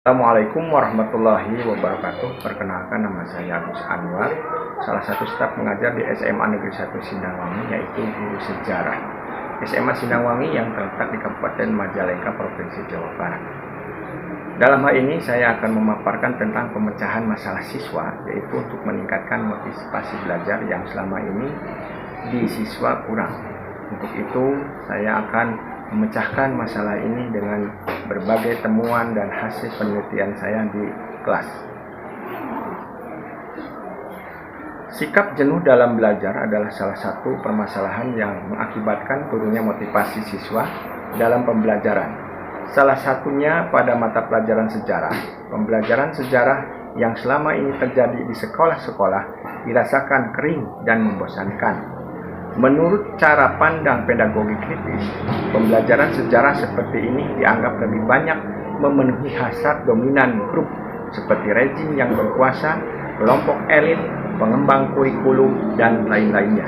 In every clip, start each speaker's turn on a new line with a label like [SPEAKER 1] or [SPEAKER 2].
[SPEAKER 1] Assalamualaikum warahmatullahi wabarakatuh. Perkenalkan, nama saya Agus Anwar, salah satu staf mengajar di SMA Negeri 1 Sindangwangi, yaitu guru sejarah SMA Sindangwangi yang terletak di Kabupaten Majalengka, Provinsi Jawa Barat. Dalam hal ini saya akan memaparkan tentang pemecahan masalah siswa, yaitu untuk meningkatkan motivasi belajar yang selama ini di siswa kurang. Untuk itu saya akan memecahkan masalah ini dengan berbagai temuan dan hasil penelitian saya di kelas. Sikap jenuh dalam belajar adalah salah satu permasalahan yang mengakibatkan turunnya motivasi siswa dalam pembelajaran. Salah satunya pada mata pelajaran sejarah. Pembelajaran sejarah yang selama ini terjadi di sekolah-sekolah dirasakan kering dan membosankan. Menurut cara pandang pedagogi kritis, pembelajaran sejarah seperti ini dianggap lebih banyak memenuhi hasrat dominan grup seperti rezim yang berkuasa, kelompok elit, pengembang kurikulum, dan lain-lainnya,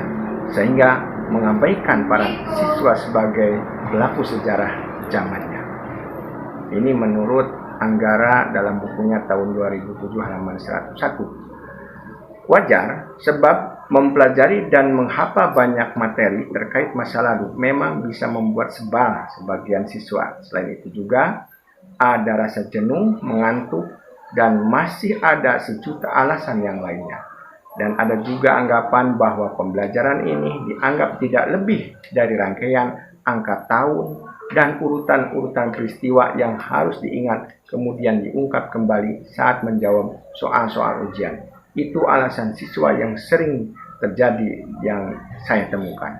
[SPEAKER 1] sehingga mengabaikan para siswa sebagai pelaku sejarah zamannya. Ini menurut Anggara dalam bukunya tahun 2007 halaman 101. Wajar, sebab mempelajari dan menghafal banyak materi terkait masa lalu memang bisa membuat sebal sebagian siswa. Selain itu juga ada rasa jenuh, mengantuk, dan masih ada sejuta alasan yang lainnya. Dan ada juga anggapan bahwa pembelajaran ini dianggap tidak lebih dari rangkaian angka tahun dan urutan-urutan peristiwa yang harus diingat kemudian diungkap kembali saat menjawab soal-soal ujian. Itu alasan siswa yang sering terjadi yang saya temukan.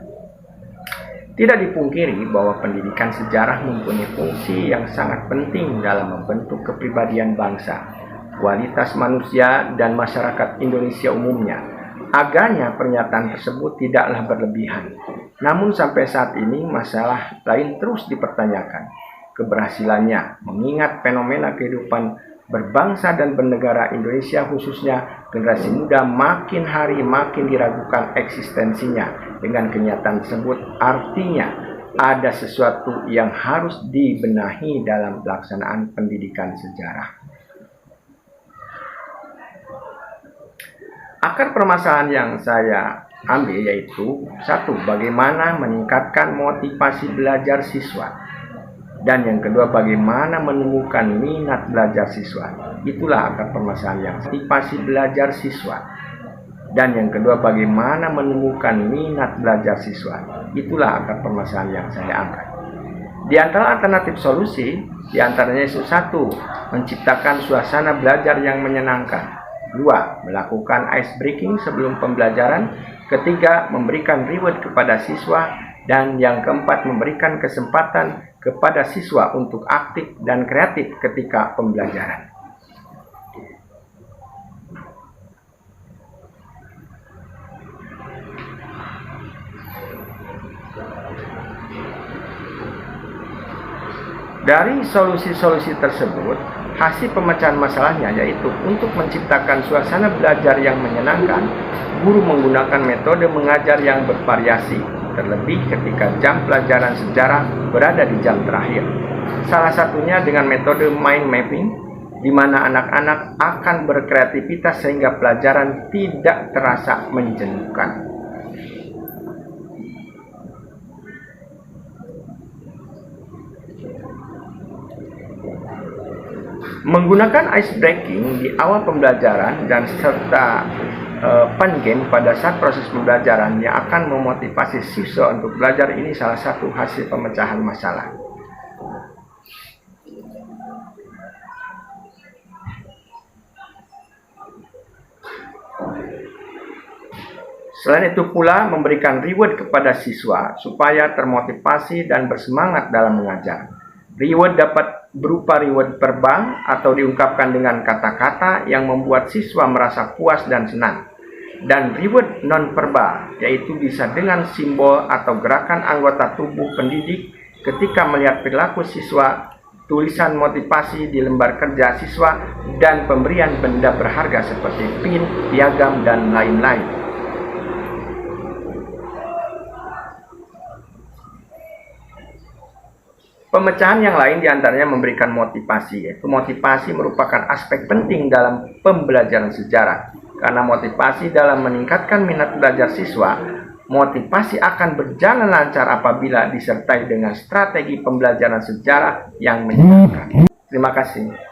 [SPEAKER 1] Tidak dipungkiri bahwa pendidikan sejarah mempunyai fungsi yang sangat penting dalam membentuk kepribadian bangsa, kualitas manusia, dan masyarakat Indonesia umumnya. Agaknya pernyataan tersebut tidaklah berlebihan. Namun sampai saat ini masalah lain terus dipertanyakan. Keberhasilannya mengingat fenomena kehidupan berbangsa dan bernegara Indonesia, khususnya generasi muda, makin hari makin diragukan eksistensinya. Dengan kenyataan tersebut artinya ada sesuatu yang harus dibenahi dalam pelaksanaan pendidikan sejarah. Akar permasalahan yang saya ambil yaitu: 1. Bagaimana meningkatkan motivasi belajar siswa. Dan yang kedua, bagaimana menemukan minat belajar siswa. Itulah akar permasalahan yang motivasi belajar siswa. Dan yang kedua, bagaimana menemukan minat belajar siswa. Itulah akar permasalahan yang saya angkat. Di antara alternatif solusi, di antaranya itu: 1. Menciptakan suasana belajar yang menyenangkan. 2. Melakukan ice breaking sebelum pembelajaran. 3. Memberikan reward kepada siswa. Dan yang keempat, memberikan kesempatan kepada siswa untuk aktif dan kreatif ketika pembelajaran. Dari solusi-solusi tersebut, hasil pemecahan masalahnya yaitu untuk menciptakan suasana belajar yang menyenangkan, guru menggunakan metode mengajar yang bervariasi, terlebih ketika jam pelajaran sejarah berada di jam terakhir. Salah satunya dengan metode mind mapping, di mana anak-anak akan berkreativitas sehingga pelajaran tidak terasa menjenuhkan. Menggunakan ice breaking di awal pembelajaran dan serta fun game pada saat proses pembelajaran yang akan memotivasi siswa untuk belajar, ini salah satu hasil pemecahan masalah. Selain itu pula, memberikan reward kepada siswa supaya termotivasi dan bersemangat dalam mengajar. Reward dapat berupa reward verbal atau diungkapkan dengan kata-kata yang membuat siswa merasa puas dan senang. Dan reward non-verbal, yaitu bisa dengan simbol atau gerakan anggota tubuh pendidik ketika melihat perilaku siswa, tulisan motivasi di lembar kerja siswa, dan pemberian benda berharga seperti pin, piagam, dan lain-lain. Pemecahan yang lain diantaranya memberikan motivasi, yaitu motivasi merupakan aspek penting dalam pembelajaran sejarah. Karena motivasi dalam meningkatkan minat belajar siswa, motivasi akan berjalan lancar apabila disertai dengan strategi pembelajaran sejarah yang menyenangkan. Terima kasih.